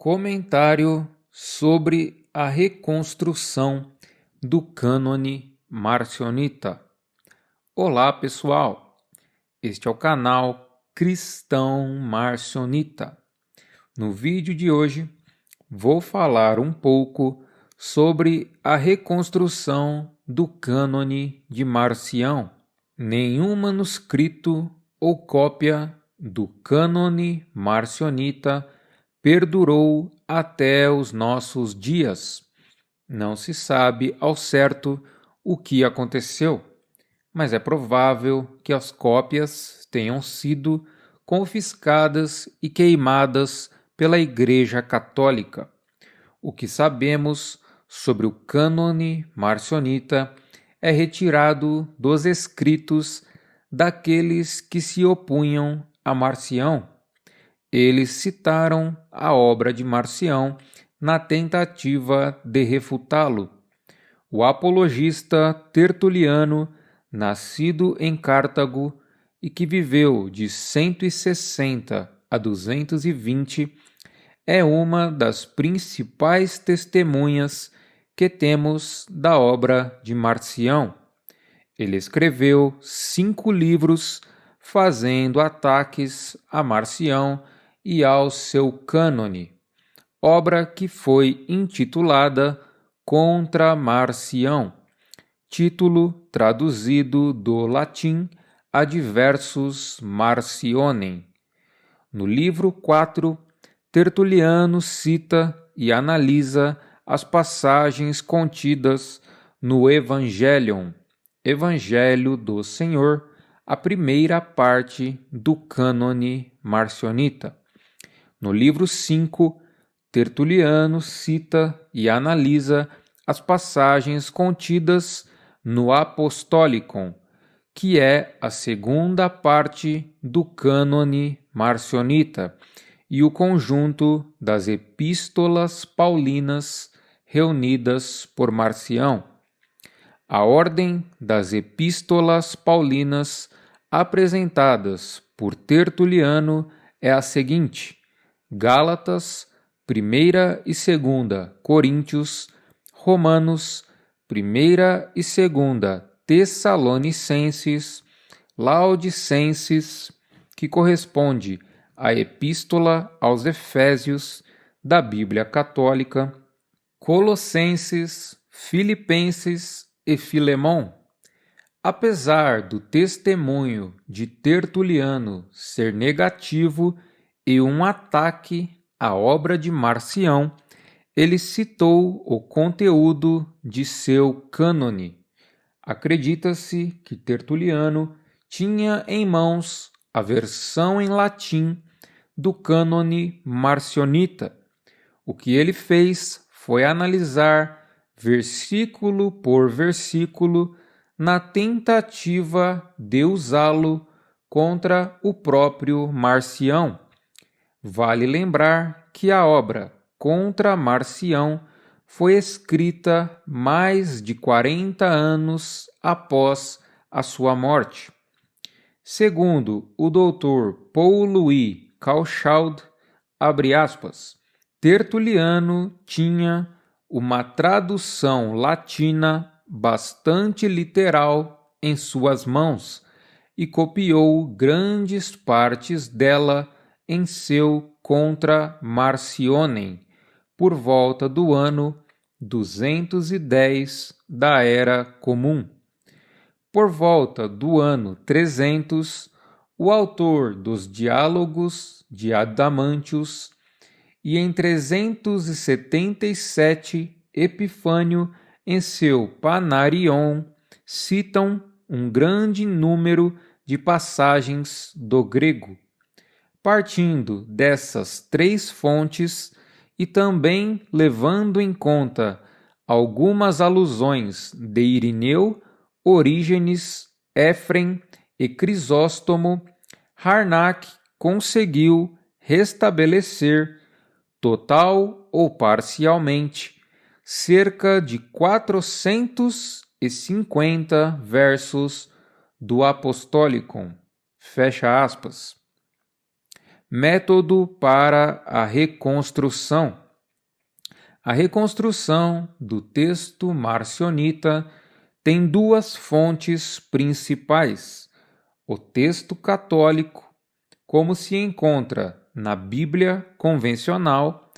Comentário sobre a reconstrução do cânone marcionita. Olá, pessoal! Este é o canal Cristão Marcionita. No vídeo de hoje, vou falar um pouco sobre a reconstrução do cânone de Marcião. Nenhum manuscrito ou cópia do cânone marcionita perdurou até os nossos dias. Não se sabe ao certo o que aconteceu, mas é provável que as cópias tenham sido confiscadas e queimadas pela Igreja Católica. O que sabemos sobre o cânone marcionita é retirado dos escritos daqueles que se opunham a Marcião. Eles citaram a obra de Marcião na tentativa de refutá-lo. O apologista Tertuliano, nascido em Cartago e que viveu de 160 a 220, é uma das principais testemunhas que temos da obra de Marcião. Ele escreveu 5 livros fazendo ataques a Marcião e ao seu cânone, obra que foi intitulada Contra Marcião, título traduzido do latim Adversus Marcionem. No livro 4, Tertuliano cita e analisa as passagens contidas no Evangelion, Evangelho do Senhor, a primeira parte do cânone marcionita. No livro 5, Tertuliano cita e analisa as passagens contidas no Apostolicon, que é a segunda parte do cânone marcionita e o conjunto das epístolas paulinas reunidas por Marcião. A ordem das epístolas paulinas apresentadas por Tertuliano é a seguinte: Gálatas, 1ª e 2ª Coríntios, Romanos, 1ª e 2ª Tessalonicenses, Laodicenses, que corresponde à Epístola aos Efésios da Bíblia Católica, Colossenses, Filipenses e Filemão. Apesar do testemunho de Tertuliano ser negativo e um ataque à obra de Marcião, ele citou o conteúdo de seu cânone. Acredita-se que Tertuliano tinha em mãos a versão em latim do cânone marcionita. O que ele fez foi analisar versículo por versículo na tentativa de usá-lo contra o próprio Marcião. Vale lembrar que a obra Contra Marcião foi escrita mais de 40 anos após a sua morte. Segundo o Dr. Paul-Louis Cauchaud, abre aspas, Tertuliano tinha uma tradução latina bastante literal em suas mãos e copiou grandes partes dela em seu Contra Marcionem, por volta do ano 210 da Era Comum. Por volta do ano 300, o autor dos Diálogos de Adamantius e em 377 Epifânio em seu Panarion citam um grande número de passagens do grego. Partindo dessas 3 fontes e também levando em conta algumas alusões de Irineu, Orígenes, Éfrem e Crisóstomo, Harnack conseguiu restabelecer, total ou parcialmente, cerca de 450 versos do Apostolicon. Fecha aspas. Método para a reconstrução. A reconstrução do texto marcionita tem duas fontes principais: o texto católico, como se encontra na Bíblia convencional,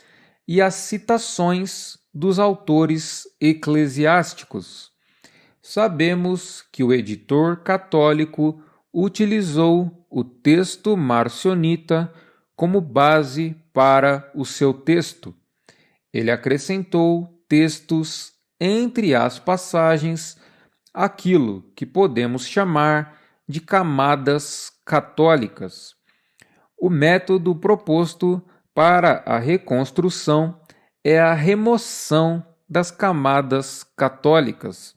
e as citações dos autores eclesiásticos. Sabemos que o editor católico utilizou o texto marcionita como base para o seu texto. Ele acrescentou textos entre as passagens, aquilo que podemos chamar de camadas católicas. O método proposto para a reconstrução é a remoção das camadas católicas.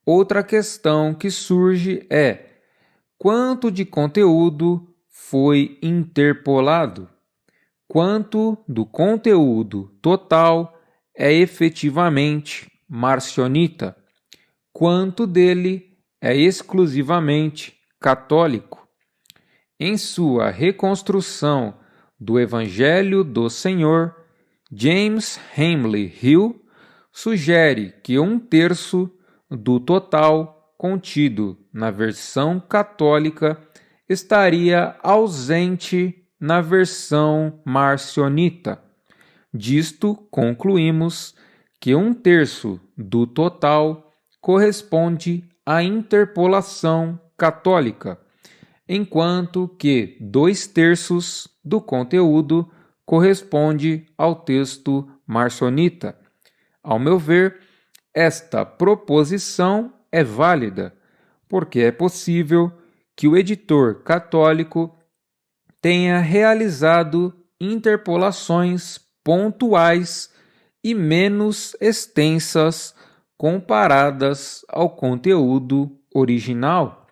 Outra questão que surge é: quanto de conteúdo foi interpolado? Quanto do conteúdo total é efetivamente marcionita? Quanto dele é exclusivamente católico? Em sua reconstrução do Evangelho do Senhor, James Hamley Hill sugere que 1/3 do total contido na versão católica estaria ausente na versão marcionita. Disto concluímos que 1/3 do total corresponde à interpolação católica, enquanto que 2/3 do conteúdo corresponde ao texto marcionita. Ao meu ver, esta proposição é válida, porque é possível que o editor católico tenha realizado interpolações pontuais e menos extensas comparadas ao conteúdo original.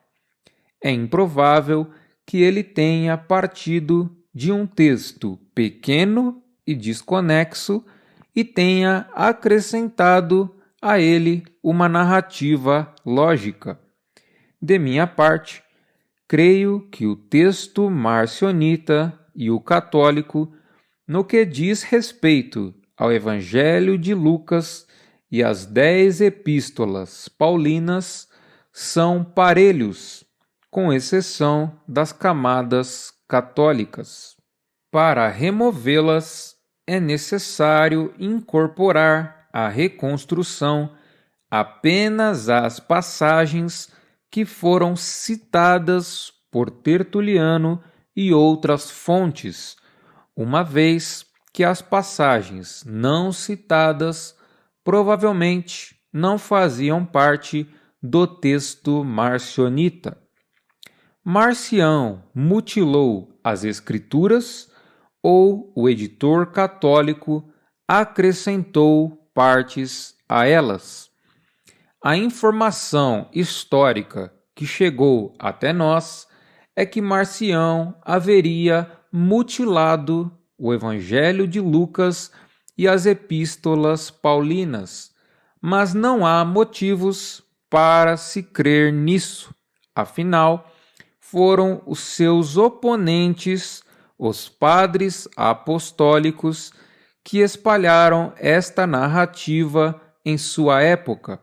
É improvável que ele tenha partido de um texto pequeno e desconexo e tenha acrescentado a ele uma narrativa lógica. De minha parte, creio que o texto marcionita e o católico, no que diz respeito ao Evangelho de Lucas e às 10 epístolas paulinas, são parelhos, com exceção das camadas católicas. Para removê-las, é necessário incorporar à reconstrução apenas as passagens que foram citadas por Tertuliano e outras fontes, uma vez que as passagens não citadas provavelmente não faziam parte do texto marcionita. Marcião mutilou as Escrituras ou o editor católico acrescentou partes a elas? A informação histórica que chegou até nós é que Marcião haveria mutilado o Evangelho de Lucas e as epístolas paulinas, mas não há motivos para se crer nisso. Afinal, foram os seus oponentes, os padres apostólicos, que espalharam esta narrativa em sua época.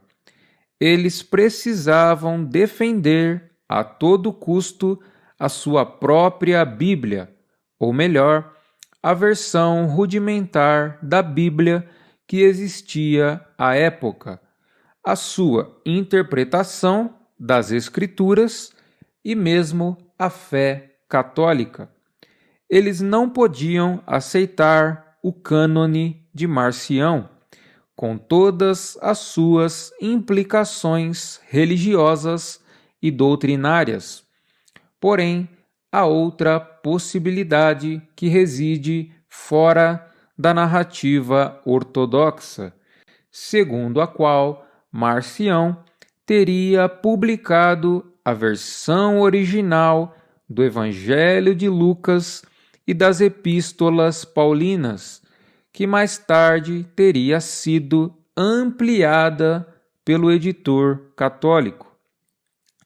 Eles precisavam defender a todo custo a sua própria Bíblia, ou melhor, a versão rudimentar da Bíblia que existia à época, a sua interpretação das Escrituras e mesmo a fé católica. Eles não podiam aceitar o cânone de Marcião, com todas as suas implicações religiosas e doutrinárias. Porém, há outra possibilidade que reside fora da narrativa ortodoxa, segundo a qual Marcião teria publicado a versão original do Evangelho de Lucas e das epístolas paulinas, que mais tarde teria sido ampliada pelo editor católico.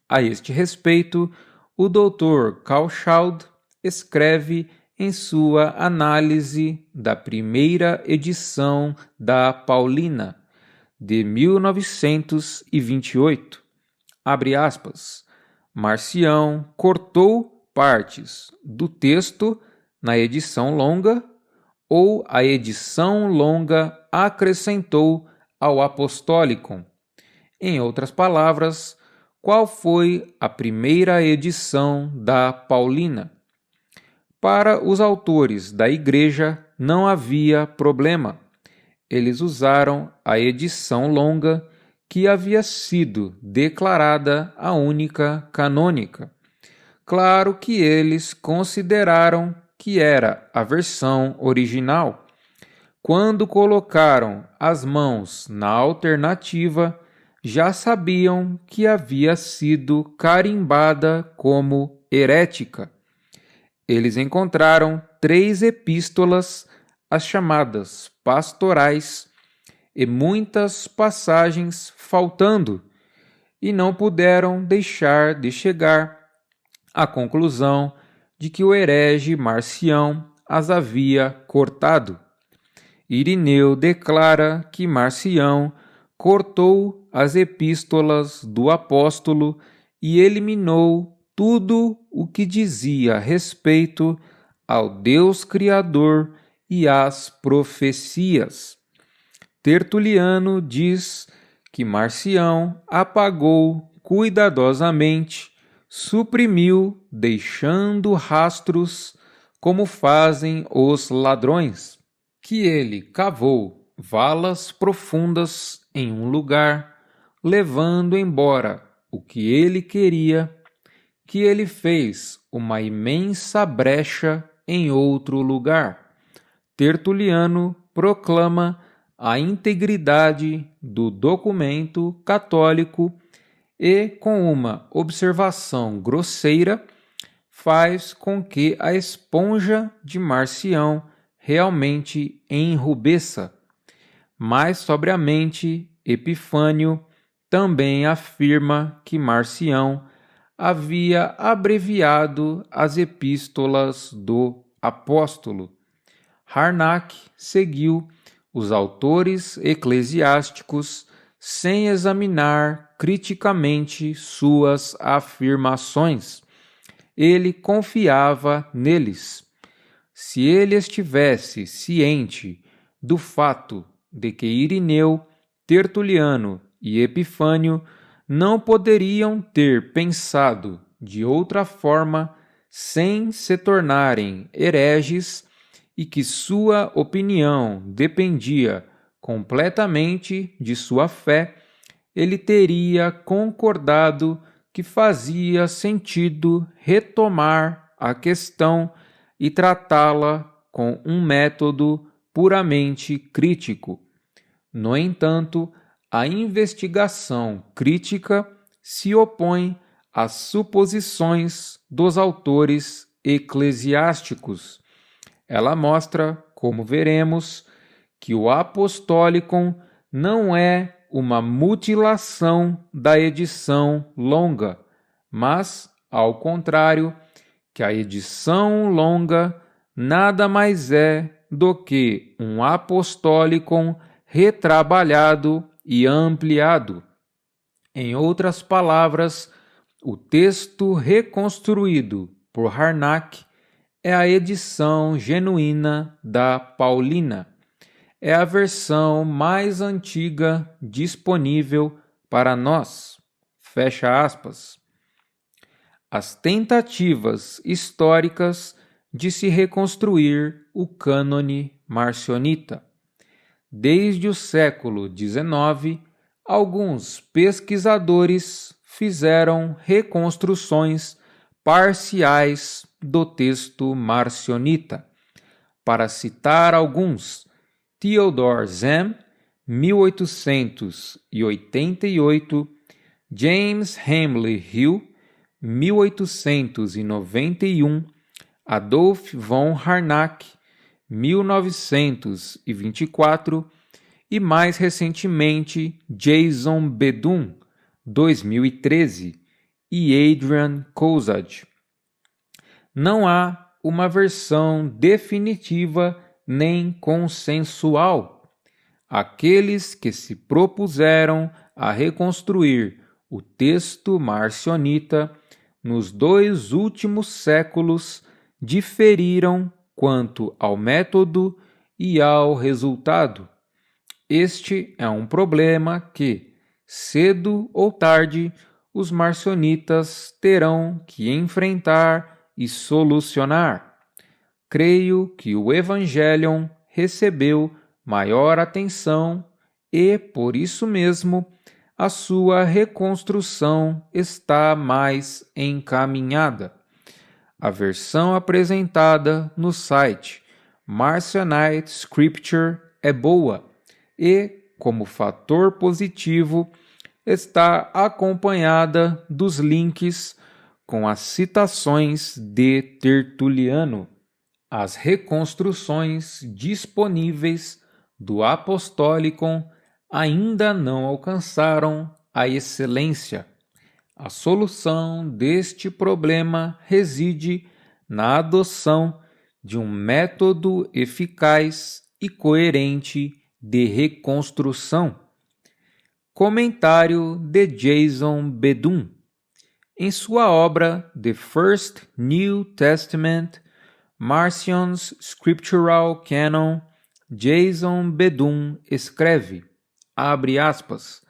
A este respeito, o Dr. Carl Schaud escreve em sua análise da primeira edição da Paulina, de 1928. Abre aspas. Marcião cortou partes do texto na edição longa, ou a edição longa acrescentou ao Apostolicon. Em outras palavras, qual foi a primeira edição da Paulina? Para os autores da Igreja não havia problema. Eles usaram a edição longa que havia sido declarada a única canônica. Claro que eles consideraram que era a versão original. Quando colocaram as mãos na alternativa, já sabiam que havia sido carimbada como herética. Eles encontraram 3 epístolas, as chamadas pastorais, e muitas passagens faltando, e não puderam deixar de chegar à conclusão de que o herege Marcião as havia cortado. Irineu declara que Marcião cortou as epístolas do apóstolo e eliminou tudo o que dizia respeito ao Deus Criador e às profecias. Tertuliano diz que Marcião apagou cuidadosamente, suprimiu, deixando rastros, como fazem os ladrões, que ele cavou valas profundas em um lugar, levando embora o que ele queria, que ele fez uma imensa brecha em outro lugar. Tertuliano proclama a integridade do documento católico e, com uma observação grosseira, faz com que a esponja de Marcião realmente enrubesça. Mais sobriamente, Epifânio também afirma que Marcião havia abreviado as epístolas do apóstolo. Harnack seguiu os autores eclesiásticos sem examinar criticamente suas afirmações. Ele confiava neles. Se ele estivesse ciente do fato de que Irineu, Tertuliano e Epifânio não poderiam ter pensado de outra forma sem se tornarem hereges e que sua opinião dependia completamente de sua fé, ele teria concordado que fazia sentido retomar a questão e tratá-la com um método puramente crítico. No entanto, a investigação crítica se opõe às suposições dos autores eclesiásticos. Ela mostra, como veremos, que o Apostolicon não é uma mutilação da edição longa, mas, ao contrário, que a edição longa nada mais é do que um Apostolicon retrabalhado e ampliado. Em outras palavras, o texto reconstruído por Harnack é a edição genuína da Paulina. É a versão mais antiga disponível para nós. Fecha aspas. As tentativas históricas de se reconstruir o cânone marcionita. Desde o século XIX, alguns pesquisadores fizeram reconstruções parciais do texto marcionita. Para citar alguns, Theodor Zem, 1888, James Hamley Hill, 1891, Adolf von Harnack, 1924, e mais recentemente Jason Bedun, 2013, e Adrian Kozad. Não há uma versão definitiva nem consensual. Aqueles que se propuseram a reconstruir o texto marcionita nos 2 últimos séculos diferiram quanto ao método e ao resultado. Este é um problema que, cedo ou tarde, os marcionitas terão que enfrentar e solucionar. Creio que o Evangelion recebeu maior atenção e, por isso mesmo, a sua reconstrução está mais encaminhada. A versão apresentada no site Marcionite Scripture é boa e, como fator positivo, está acompanhada dos links com as citações de Tertuliano. As reconstruções disponíveis do Apostolicon ainda não alcançaram a excelência. A solução deste problema reside na adoção de um método eficaz e coerente de reconstrução. Comentário de Jason Bedun. Em sua obra The First New Testament, Marcion's Scriptural Canon, Jason Bedun escreve, abre aspas,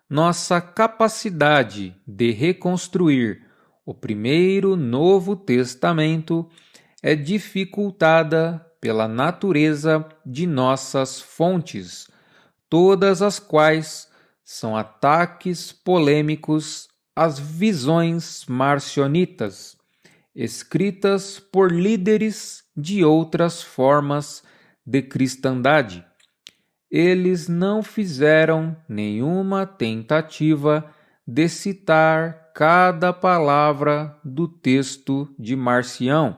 nossa capacidade de reconstruir o primeiro Novo Testamento é dificultada pela natureza de nossas fontes, todas as quais são ataques polêmicos às visões marcionitas, escritas por líderes de outras formas de cristandade. Eles não fizeram nenhuma tentativa de citar cada palavra do texto de Marcião,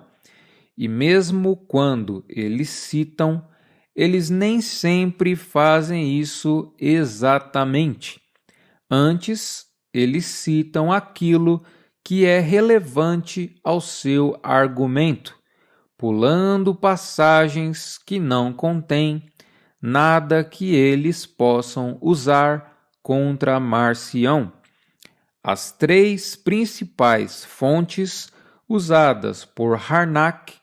e mesmo quando eles citam, eles nem sempre fazem isso exatamente. Antes, eles citam aquilo que é relevante ao seu argumento, pulando passagens que não contêm nada que eles possam usar contra Marcião. As 3 principais fontes usadas por Harnack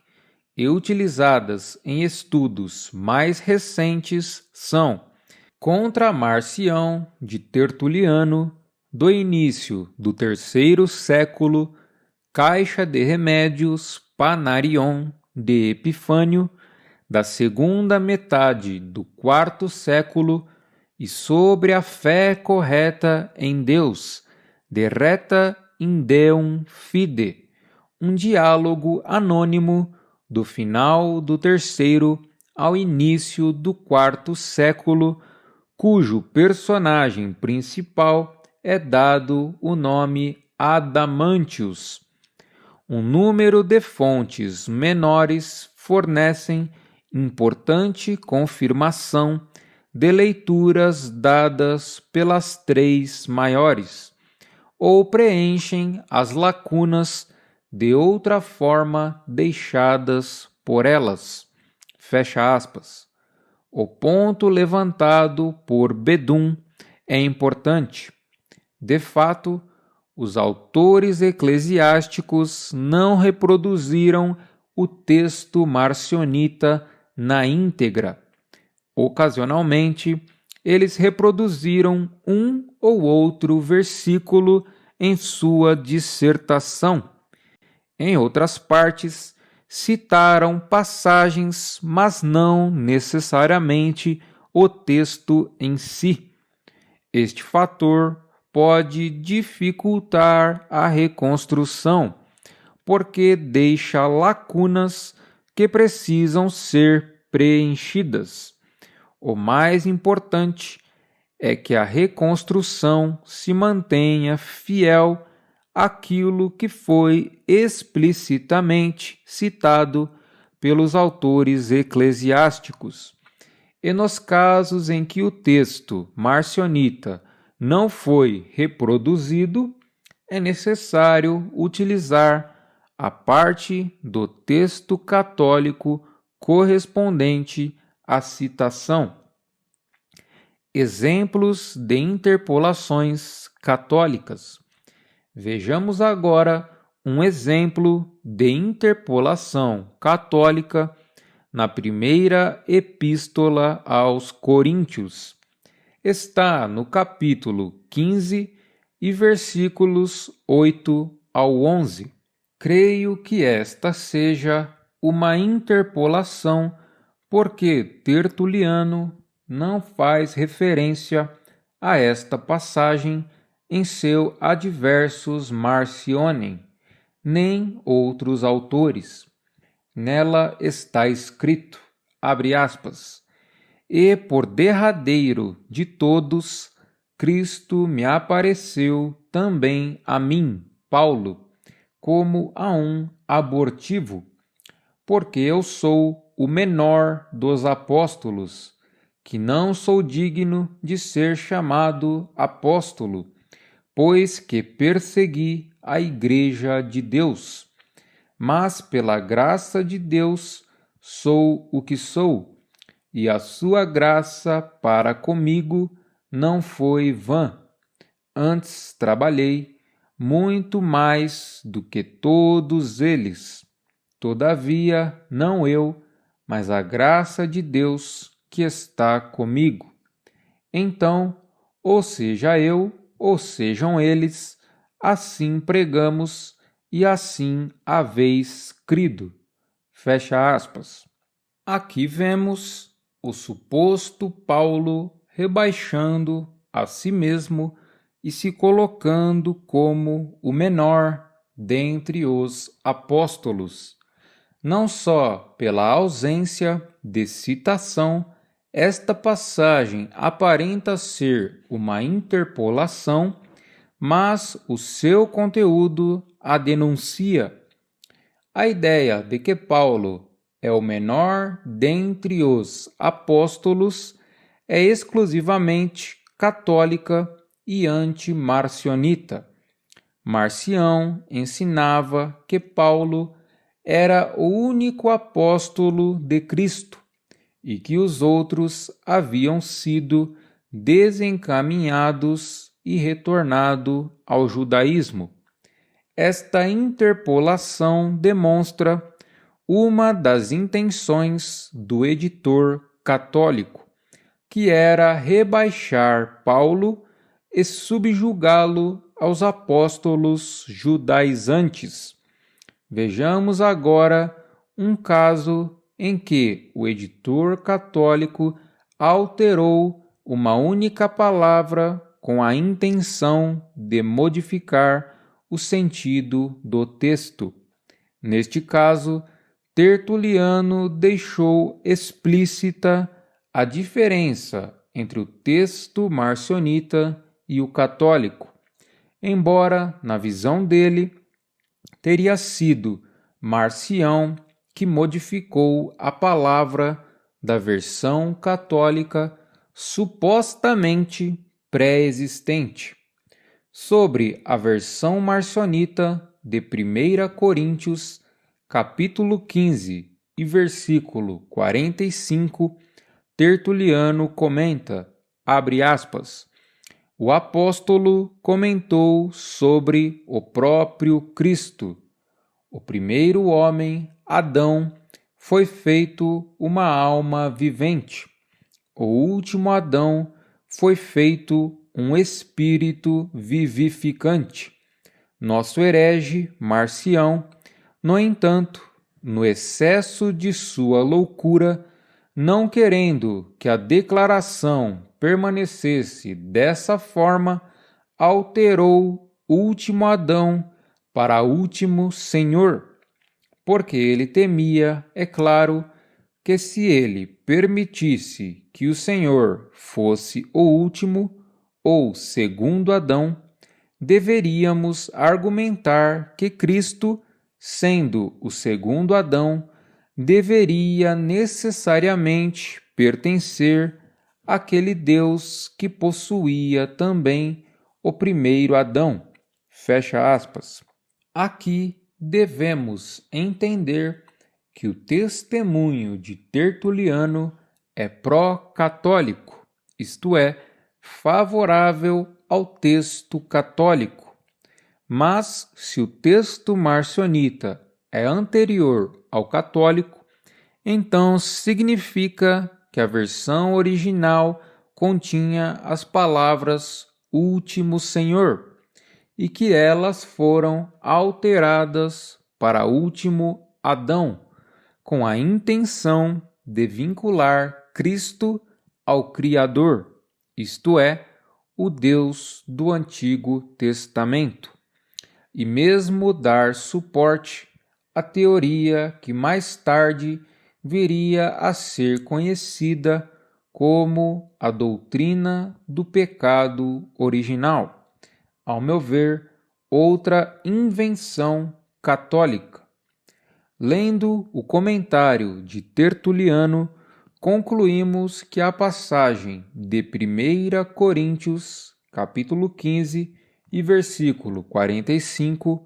e utilizadas em estudos mais recentes são Contra Marcião, de Tertuliano, do início do 3º século, Caixa de Remédios Panarion, de Epifânio, da segunda metade do 4º século, e sobre a fé correta em Deus, de Reta in Deum Fide, um diálogo anônimo do final do 3º ao início do 4º século, cujo personagem principal é dado o nome Adamantius. Um número de fontes menores fornecem importante confirmação de leituras dadas pelas 3 maiores, ou preenchem as lacunas de outra forma deixadas por elas. Fecha aspas. O ponto levantado por Bedun é importante. De fato, os autores eclesiásticos não reproduziram o texto marcionita na íntegra. Ocasionalmente, eles reproduziram um ou outro versículo em sua dissertação. Em outras partes, citaram passagens, mas não necessariamente o texto em si. Este fator pode dificultar a reconstrução, porque deixa lacunas que precisam ser preenchidas. O mais importante é que a reconstrução se mantenha fiel àquilo que foi explicitamente citado pelos autores eclesiásticos. E nos casos em que o texto marcionita não foi reproduzido, é necessário utilizar a parte do texto católico correspondente à citação. Exemplos de interpolações católicas. Vejamos agora um exemplo de interpolação católica na primeira epístola aos Coríntios. Está no capítulo 15 e versículos 8 ao 11. Creio que esta seja uma interpolação porque Tertuliano não faz referência a esta passagem em seu Adversus Marcionem, nem outros autores. Nela está escrito, abre aspas, e por derradeiro de todos, Cristo me apareceu também a mim, Paulo, como a um abortivo, porque eu sou o menor dos apóstolos, que não sou digno de ser chamado apóstolo, pois que persegui a Igreja de Deus. Mas pela graça de Deus sou o que sou, e a sua graça para comigo não foi vã. Antes trabalhei muito mais do que todos eles. Todavia, não eu, mas a graça de Deus que está comigo. Então, ou seja eu, ou sejam eles, assim pregamos e assim haveis crido. Fecha aspas. Aqui vemos o suposto Paulo rebaixando a si mesmo e se colocando como o menor dentre os apóstolos. Não só pela ausência de citação, esta passagem aparenta ser uma interpolação, mas o seu conteúdo a denuncia. A ideia de que Paulo é o menor dentre os apóstolos é exclusivamente católica e anti-marcionita. Marcião ensinava que Paulo era o único apóstolo de Cristo e que os outros haviam sido desencaminhados e retornado ao judaísmo. Esta interpolação demonstra uma das intenções do editor católico, que era rebaixar Paulo e subjugá-lo aos apóstolos judaizantes. Vejamos agora um caso em que o editor católico alterou uma única palavra com a intenção de modificar o sentido do texto. Neste caso, Tertuliano deixou explícita a diferença entre o texto marcionita e o católico, embora, na visão dele, teria sido Marcião que modificou a palavra da versão católica supostamente pré-existente. Sobre a versão marcionita de 1 Coríntios, capítulo 15 e versículo 45, Tertuliano comenta, abre aspas, o apóstolo comentou sobre o próprio Cristo. O primeiro homem, Adão, foi feito uma alma vivente. O último Adão foi feito um espírito vivificante. Nosso herege, Marcião, no entanto, no excesso de sua loucura, não querendo que a declaração permanecesse dessa forma, alterou último Adão para último Senhor, porque ele temia, é claro, que se ele permitisse que o Senhor fosse o último, ou segundo Adão, deveríamos argumentar que Cristo, sendo o segundo Adão, deveria necessariamente pertencer àquele Deus que possuía também o primeiro Adão. Fecha aspas. Aqui devemos entender que o testemunho de Tertuliano é pró-católico, isto é, favorável ao texto católico. Mas, se o texto marcionita é anterior ao católico, então significa que a versão original continha as palavras Último Senhor e que elas foram alteradas para Último Adão, com a intenção de vincular Cristo ao Criador, isto é, o Deus do Antigo Testamento, e mesmo dar suporte à teoria que mais tarde viria a ser conhecida como a doutrina do pecado original. Ao meu ver, outra invenção católica. Lendo o comentário de Tertuliano, concluímos que a passagem de 1 Coríntios, capítulo 15 e versículo 45,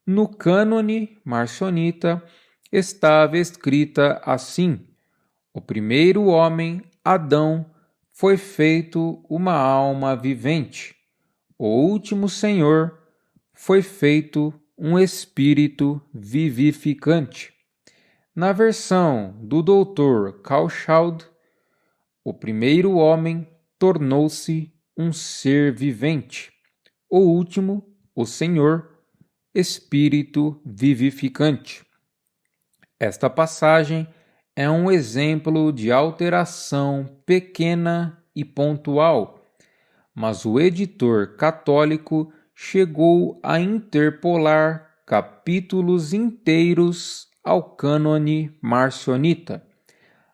no cânone marcionita, estava escrita assim: o primeiro homem, Adão, foi feito uma alma vivente. O último Senhor foi feito um espírito vivificante. Na versão do Dr. Kauschaldt, o primeiro homem tornou-se um ser vivente. O último, o Senhor, espírito vivificante. Esta passagem é um exemplo de alteração pequena e pontual, mas o editor católico chegou a interpolar capítulos inteiros ao cânone marcionita.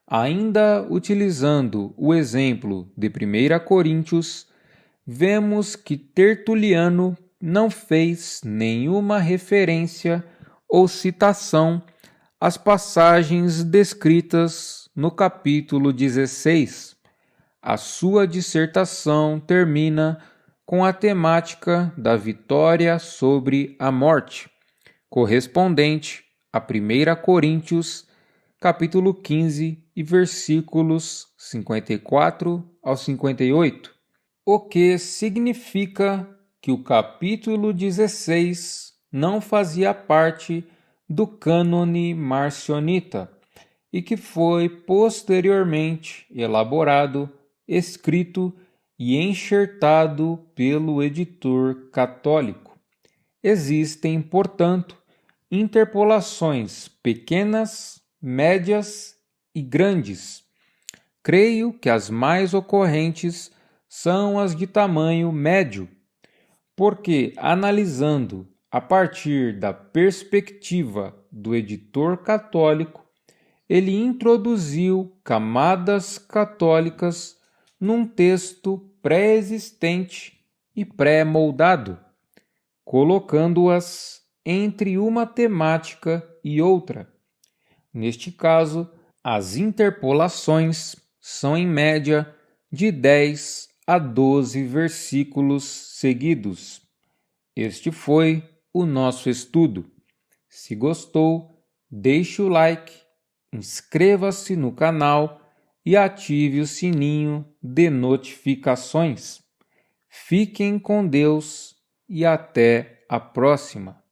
Ainda utilizando o exemplo de 1 Coríntios, vemos que Tertuliano não fez nenhuma referência ou citação às passagens descritas no capítulo 16. A sua dissertação termina com a temática da vitória sobre a morte, correspondente a 1 Coríntios, capítulo 15 e versículos 54 ao 58, o que significa que o capítulo 16 não fazia parte do cânone marcionita e que foi posteriormente elaborado, escrito e enxertado pelo editor católico. Existem, portanto, interpolações pequenas, médias e grandes. Creio que as mais ocorrentes são as de tamanho médio, porque, analisando a partir da perspectiva do editor católico, ele introduziu camadas católicas num texto pré-existente e pré-moldado, colocando-as entre uma temática e outra. Neste caso, as interpolações são em média de 10 a 12 versículos seguidos. Este foi o nosso estudo. Se gostou, deixe o like, inscreva-se no canal e ative o sininho de notificações. Fiquem com Deus e até a próxima.